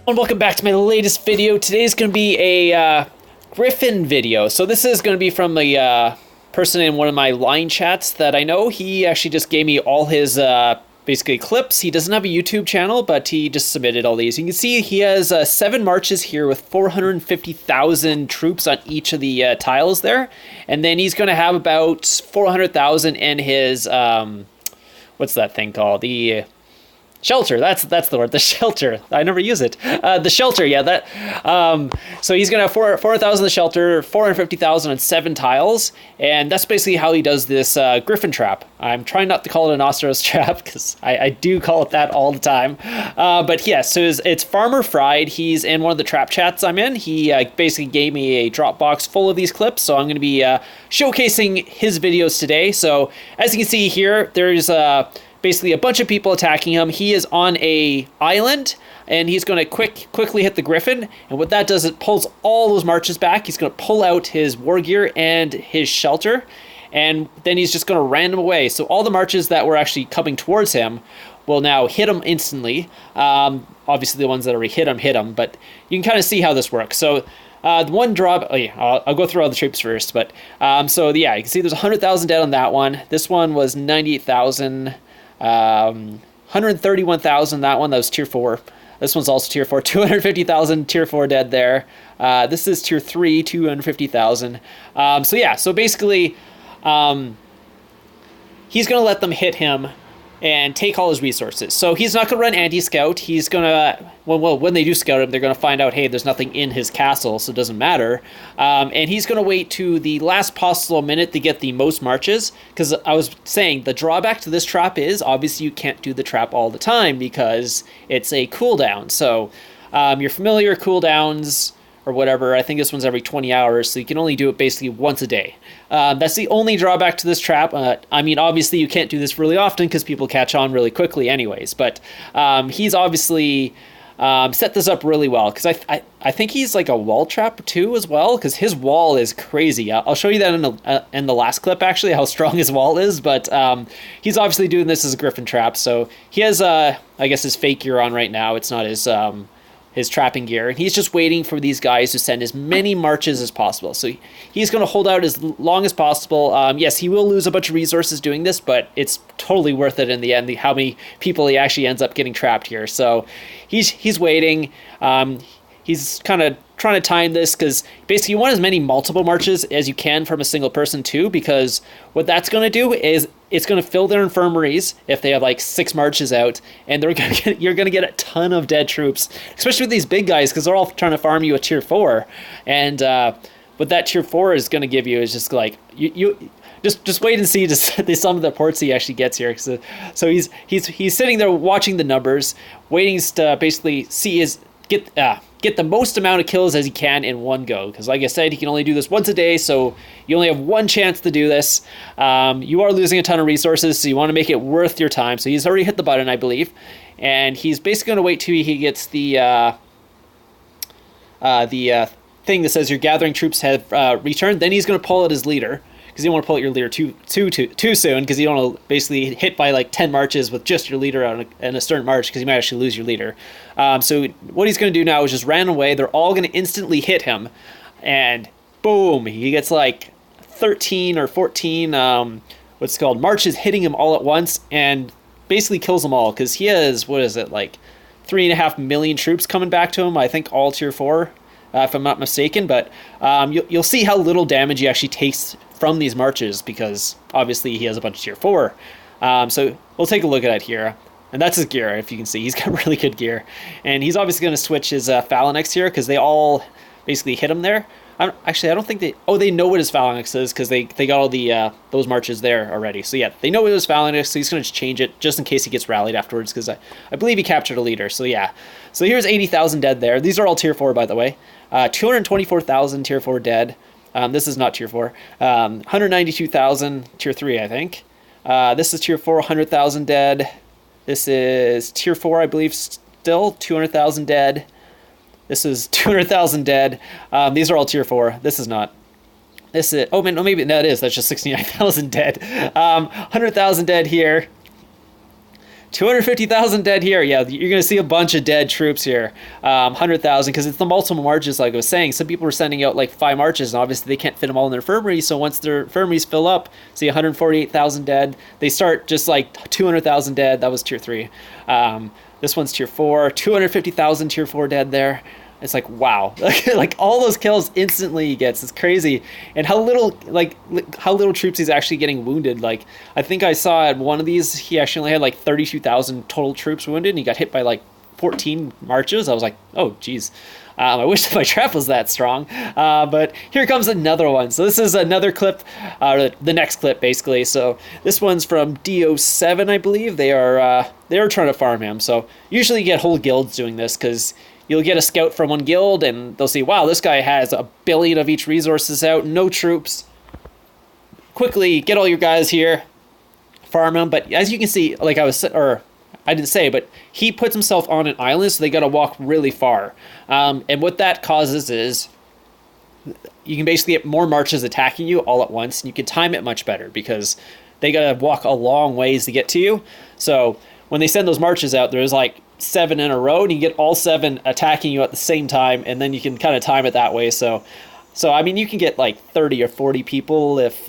And welcome back to my latest video. Today's going to be a Griffin video. So this is going to be from a person in one of my line chats that I know. He actually just gave me all his basically clips. He doesn't have a YouTube channel, but he just submitted all these. You can see he has 7 marches here with 450,000 troops on each of the tiles there. And then he's going to have about 400,000 in his, what's that thing called? The shelter, that's the word, the shelter. I never use it. The shelter, yeah, that. So he's going to have 400,000 in the shelter, 450,000 on 7 tiles, and that's basically how he does this Griffin trap. I'm trying not to call it a Noceros trap, because I do call it that all the time. But yeah, so it's Farmer Fried. He's in one of the trap chats I'm in. He basically gave me a Dropbox full of these clips, so I'm going to be showcasing his videos today. So as you can see here, there's basically a bunch of people attacking him. He is on a island, and he's going to quickly hit the Griffin. And what that does, it pulls all those marches back. He's going to pull out his war gear and his shelter, and then he's just going to ram them away. So all the marches that were actually coming towards him will now hit him instantly. Obviously, the ones that already hit him, but you can kind of see how this works. So the one drop, oh yeah, I'll go through all the troops first, but so yeah, you can see there's 100,000 dead on that one. This one was 98,000. 131,000, that was tier 4. This one's also tier 4. 250,000 tier 4 dead there. This is tier 3, 250,000. So yeah, so basically he's going to let them hit him and take all his resources. So he's not going to run anti-scout. He's going to, well, when they do scout him, they're going to find out, hey, there's nothing in his castle, so it doesn't matter. And he's going to wait to the last possible minute to get the most marches, because I was saying the drawback to this trap is, obviously, you can't do the trap all the time because it's a cooldown. So your familiar cooldowns or whatever, I think this one's every 20 hours, so you can only do it basically once a day. That's the only drawback to this trap. I mean, obviously you can't do this really often because people catch on really quickly anyways, but he's obviously set this up really well, because I think he's like a wall trap too as well, because his wall is crazy. I'll show you that in the last clip, actually, how strong his wall is, but he's obviously doing this as a Griffin trap, so he has, I guess, his fake gear on right now. It's not his trapping gear, and he's just waiting for these guys to send as many marches as possible. So he's going to hold out as long as possible. Yes, he will lose a bunch of resources doing this, but it's totally worth it in the end, how many people he actually ends up getting trapped here. So he's waiting. He's kind of trying to time this, because basically you want as many multiple marches as you can from a single person too, because what that's going to do is it's going to fill their infirmaries if they have like 6 marches out, and you're going to get a ton of dead troops, especially with these big guys, because they're all trying to farm you a tier 4. And what that tier 4 is going to give you is just like you just wait and see some of the ports he actually gets here. So he's sitting there watching the numbers, waiting to basically see his get the most amount of kills as he can in one go, because like I said, he can only do this once a day, so you only have one chance to do this. You are losing a ton of resources, so you want to make it worth your time. So he's already hit the button, I believe, and he's basically going to wait till he gets the thing that says your gathering troops have returned. Then he's going to pull out his leader, because you don't want to pull out your leader too soon, because you don't want to basically hit by like 10 marches with just your leader on a stern march, because you might actually lose your leader. So what he's going to do now is just ran away. They're all going to instantly hit him, and boom, he gets like 13 or 14 what's called marches hitting him all at once, and basically kills them all, because he has, what is it, like 3.5 million troops coming back to him, I think all tier 4. If I'm not mistaken, but you'll see how little damage he actually takes from these marches, because obviously he has a bunch of tier 4. So we'll take a look at it here. And that's his gear, if you can see. He's got really good gear. And he's obviously going to switch his phalanx here, because they all basically hit him there. I don't think they know what his phalanx is, because they got all the those marches there already. So yeah, they know what his phalanx is, so he's going to change it just in case he gets rallied afterwards, because I believe he captured a leader. So yeah. So here's 80,000 dead there. These are all tier 4, by the way. 224,000 tier 4 dead. This is not tier 4. 192,000 tier 3, I think. This is tier 4, 100,000 dead. This is tier 4, I believe, still 200,000 dead. This is 200,000 dead. These are all tier 4. This is not. This is, oh man, no, maybe that is. That's just 69,000 dead. 100,000 dead here. 250,000 dead here. Yeah, you're going to see a bunch of dead troops here. 100,000, because it's the multiple marches, like I was saying. Some people were sending out like 5 marches, and obviously they can't fit them all in their infirmary. So once their infirmaries fill up, see 148,000 dead. They start just like 200,000 dead. That was tier 3. This one's tier 4. 250,000 tier 4 dead there. It's like, wow. Like all those kills instantly he gets. It's crazy. And how little troops he's actually getting wounded. Like, I think I saw at one of these, he actually only had like 32,000 total troops wounded, and he got hit by like 14 marches. I was like, oh, geez. I wish my trap was that strong. But here comes another one. So this is another clip, the next clip, basically. So this one's from DO7, I believe. They are trying to farm him. So usually you get whole guilds doing this, because you'll get a scout from one guild, and they'll see, wow, this guy has 1 billion of each resources out, no troops. Quickly, get all your guys here, farm them. But as you can see, like I didn't say, but he puts himself on an island, so they got to walk really far. And what that causes is you can basically get more marches attacking you all at once, and you can time it much better, because they got to walk a long ways to get to you. So when they send those marches out, there's like 7 in a row, and you get all 7 attacking you at the same time, and then you can kind of time it that way. So I mean, you can get like 30 or 40 people if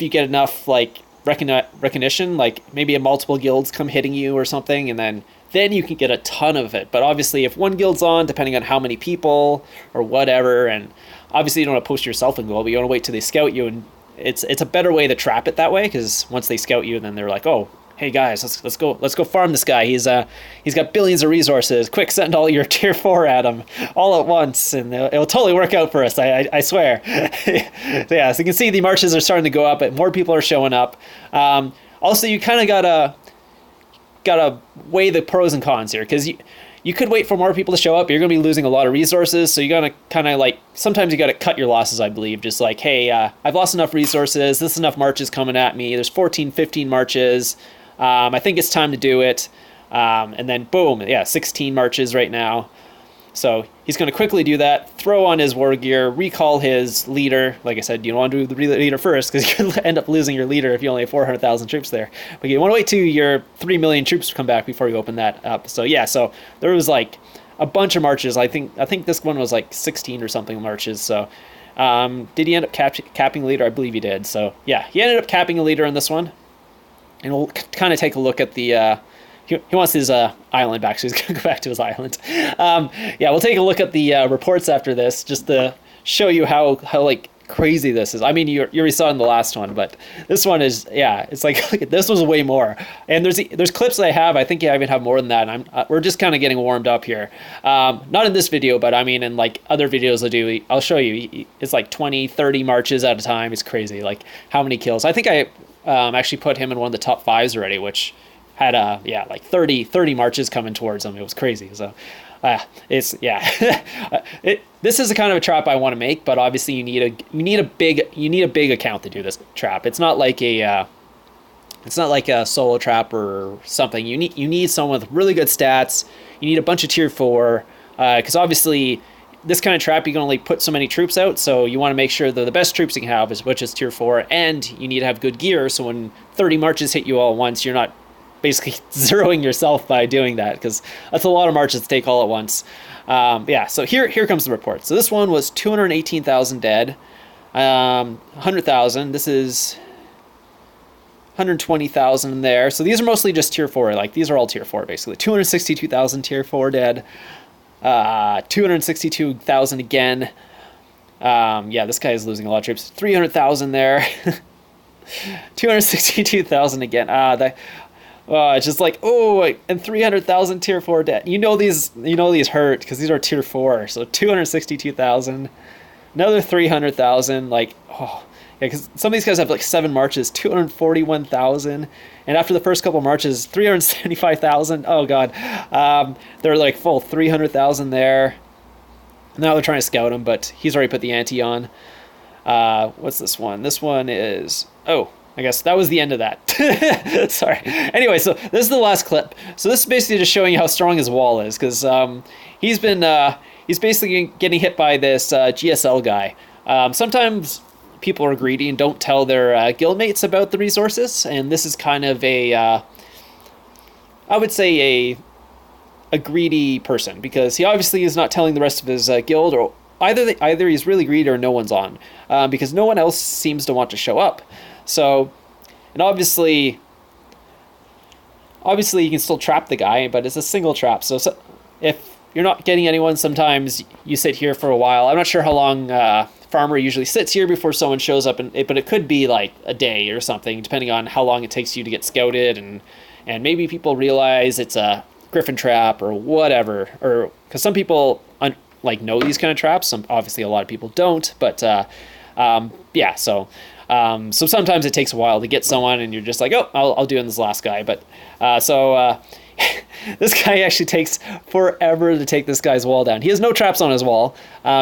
you get enough like recognition, like maybe a multiple guilds come hitting you or something, and then you can get a ton of it. But obviously, if one guild's on, depending on how many people or whatever, and obviously you don't want to post yourself in goal, but you want to wait till they scout you, and it's a better way to trap it that way, because once they scout you, then they're like, oh, hey guys, let's go farm this guy. He's got billions of resources. Quick, send all your tier 4 at him all at once, and it'll totally work out for us. I swear. So yeah, so you can see the marches are starting to go up, but more people are showing up. Also, you kind of gotta weigh the pros and cons here, because you could wait for more people to show up, but you're going to be losing a lot of resources. So you got to kind of like, sometimes you got to cut your losses, I believe. Just like, hey, I've lost enough resources. This is enough marches coming at me. There's 14, 15 marches. I think it's time to do it. And then boom, yeah, 16 marches right now. So he's going to quickly do that, throw on his war gear, recall his leader. Like I said, you don't want to do the leader first, because you could end up losing your leader if you only have 400,000 troops there. But you want to wait till your 3 million troops come back before you open that up. So yeah, so there was like a bunch of marches. I think this one was like 16 or something marches. So did he end up capping a leader? I believe he did. So yeah, he ended up capping a leader on this one. And we'll kind of take a look at the... He wants his island back, so he's going to go back to his island. Yeah, we'll take a look at the reports after this, just to show you how like crazy this is. I mean, you already saw in the last one, but this one is, yeah, it's like this was way more. And there's clips that I have. I think I even have more than that. And we're just kind of getting warmed up here. Not in this video, but I mean in like other videos I do. I'll show you. It's like 20, 30 marches at a time. It's crazy, like how many kills. I think I actually put him in one of the top 5s already, which had yeah, like 30 marches coming towards him. It was crazy. So it's, yeah. This is the kind of a trap I want to make, but obviously you need a big account to do this trap. It's not like a solo trap or something. You need someone with really good stats. You need a bunch of tier 4, because obviously this kind of trap, you can only put so many troops out, so you want to make sure that the best troops you can have which is tier 4, and you need to have good gear, so when 30 marches hit you all at once, you're not basically zeroing yourself by doing that, because that's a lot of marches to take all at once. Yeah, so here comes the report. So this one was 218,000 dead, 100,000. This is 120,000 there. So these are mostly just tier 4. Like these are all tier 4 basically. 262,000 tier 4 dead. 262,000 again. Yeah, this guy is losing a lot of troops. 300,000 there. 262,000 again. It's just like, oh, and 300,000 tier 4 debt. You know these hurt, because these are tier 4. So 262,000, another 300,000. Like, oh yeah, because some of these guys have like 7 marches, 241,000, and after the first couple marches, 375,000. Oh god, they're like full 300,000 there. Now they're trying to scout him, but he's already put the ante on. What's this one? This one is, oh, I guess that was the end of that. Sorry. Anyway, so this is the last clip. So this is basically just showing you how strong his wall is, because he's basically getting hit by this GSL guy. Sometimes people are greedy and don't tell their guildmates about the resources, and this is kind of a I would say a greedy person, because he obviously is not telling the rest of his guild, or either he's really greedy or no one's on, because no one else seems to want to show up. So, and obviously you can still trap the guy, but it's a single trap. So if you're not getting anyone, sometimes you sit here for a while. I'm not sure how long farmer usually sits here before someone shows up, but it could be like a day or something, depending on how long it takes you to get scouted, and maybe people realize it's a griffin trap or whatever, or because some people know these kind of traps. Obviously a lot of people don't, but yeah, so sometimes it takes a while to get someone, and you're just like, oh, I'll do in this last guy. But this guy actually takes forever to take this guy's wall down. He has no traps on his wall.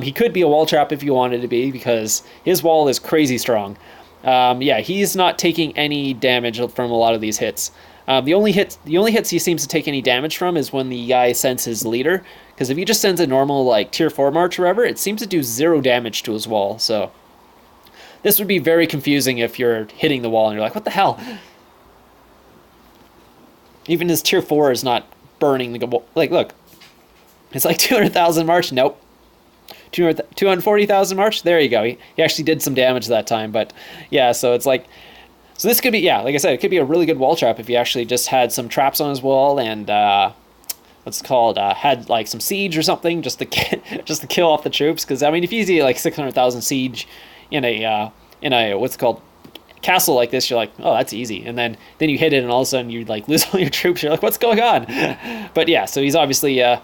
He could be a wall trap if you wanted to be, because his wall is crazy strong. Yeah, he's not taking any damage from a lot of these hits. The only hits he seems to take any damage from is when the guy sends his leader, because if he just sends a normal like tier 4 march or whatever, it seems to do 0 damage to his wall. So this would be very confusing if you're hitting the wall and you're like, what the hell? Even his tier 4 is not burning the wall. Like, look, it's like 200,000 march. Nope. 240,000 march. There you go. He actually did some damage that time. But yeah, so it's like, so this could be, yeah, like I said, it could be a really good wall trap if he actually just had some traps on his wall and what's it called, had like some siege or something just to kill off the troops. Because I mean, if you see like 600,000 siege in a what's it called, castle like this, you're like, oh, that's easy. And then you hit it, and all of a sudden you like lose all your troops. You're like, what's going on? But yeah, so he's obviously there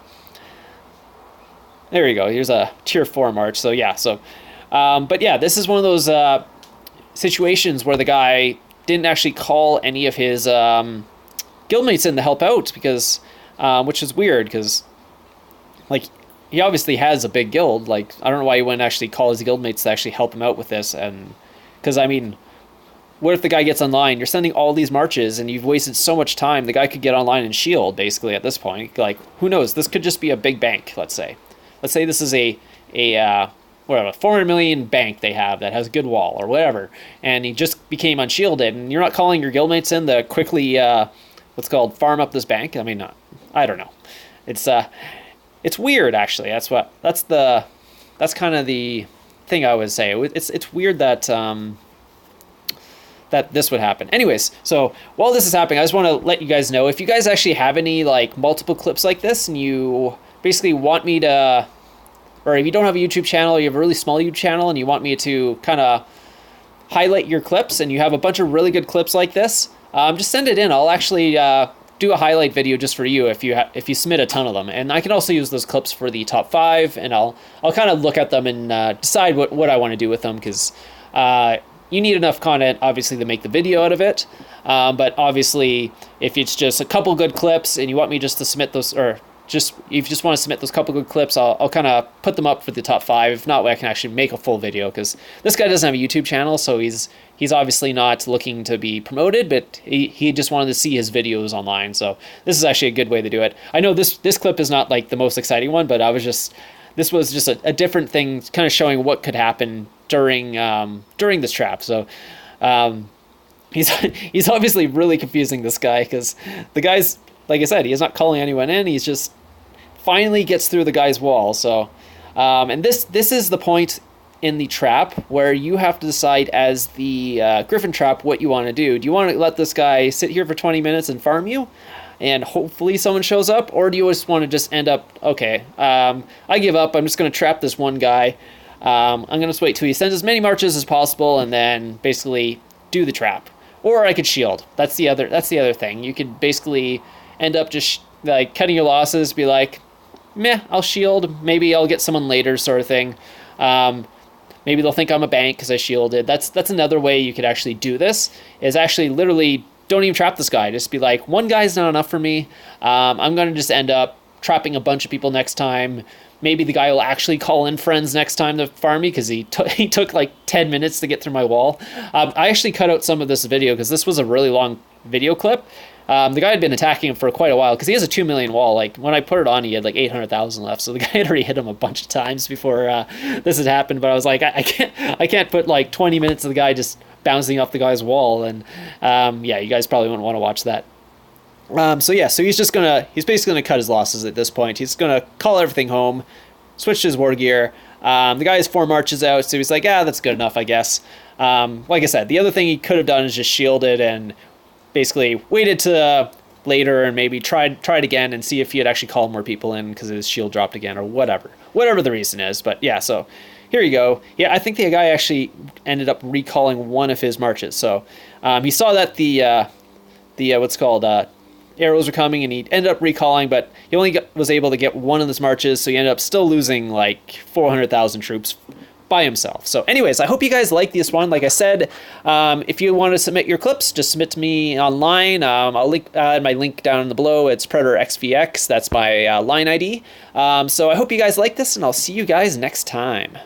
you go. Here's a tier 4 march. So yeah, so but yeah, this is one of those situations where the guy didn't actually call any of his guildmates in to help out, because which is weird, because like he obviously has a big guild. Like, I don't know why he wouldn't actually call his guildmates to actually help him out with this. And because I mean, what if the guy gets online? You're sending all these marches and you've wasted so much time. The guy could get online and shield basically at this point. Like, who knows? This could just be a big bank. Let's say this is a whatever, 400 million bank they have that has a good wall or whatever, and he just became unshielded, and you're not calling your guildmates in to quickly what's called farm up this bank. I mean, I don't know. It's weird, actually. That's kind of the thing I would say. It's weird that that this would happen. Anyways, so while this is happening, I just want to let you guys know, if you guys actually have any like multiple clips like this, and you basically want me to, or if you don't have a YouTube channel, or you have a really small YouTube channel, and you want me to kind of highlight your clips, and you have a bunch of really good clips like this, just send it in. I'll actually do a highlight video just for you if you submit a ton of them. And I can also use those clips for the top 5, and I'll kind of look at them and decide what I want to do with them, because you need enough content, obviously, to make the video out of it. But obviously, if it's just a couple good clips and you want me just to submit those, or if you just want to submit those couple good clips, I'll kind of put them up for the top 5. If not, I can actually make a full video, because this guy doesn't have a YouTube channel, so he's obviously not looking to be promoted, but he just wanted to see his videos online. So this is actually a good way to do it. I know this clip is not like the most exciting one, but this was just a different thing, kind of showing what could happen during this trap. So he's obviously really confusing this guy, because the guy's, like I said, he's not calling anyone in. He's just finally gets through the guy's wall. So and this is the point in the trap where you have to decide, as the griffin trap, what you want to do. Do you want to let this guy sit here for 20 minutes and farm you, and hopefully someone shows up? Or do you just want to just end up, okay, I give up, I'm just going to trap this one guy. I'm going to just wait till he sends as many marches as possible, and then basically do the trap. Or I could shield. That's the other thing. You could basically end up just like cutting your losses, be like, meh, I'll shield, maybe I'll get someone later, sort of thing. Maybe they'll think I'm a bank because I shielded. That's another way you could actually do this, is actually literally don't even trap this guy. Just be like, one guy's not enough for me. I'm going to just end up trapping a bunch of people next time. Maybe the guy will actually call in friends next time to farm me, because he took like 10 minutes to get through my wall. I actually cut out some of this video because this was a really long video clip. The guy had been attacking him for quite a while, because he has a 2 million wall. Like, when I put it on, he had like 800,000 left. So the guy had already hit him a bunch of times before this had happened. But I was like, I can't put like 20 minutes of the guy just bouncing off the guy's wall. And yeah, you guys probably wouldn't want to watch that. So yeah, so he's basically gonna cut his losses at this point. He's gonna call everything home, switch to his war gear. The guy has 4 marches out, so he's like, that's good enough, I guess. Like I said, the other thing he could have done is just shielded and basically waited to later and maybe tried again and see if he had actually called more people in because his shield dropped again or whatever the reason is. But yeah, so here you go. Yeah, I think the guy actually ended up recalling one of his marches. So he saw that the what's called arrows were coming, and he ended up recalling, but he only was able to get one of his marches, so he ended up still losing like 400,000 troops by himself. So anyways, I hope you guys like this one. Like I said, if you want to submit your clips, just submit to me online. I'll add my link down below. It's Predatorxvx. That's my line ID. So I hope you guys like this, and I'll see you guys next time.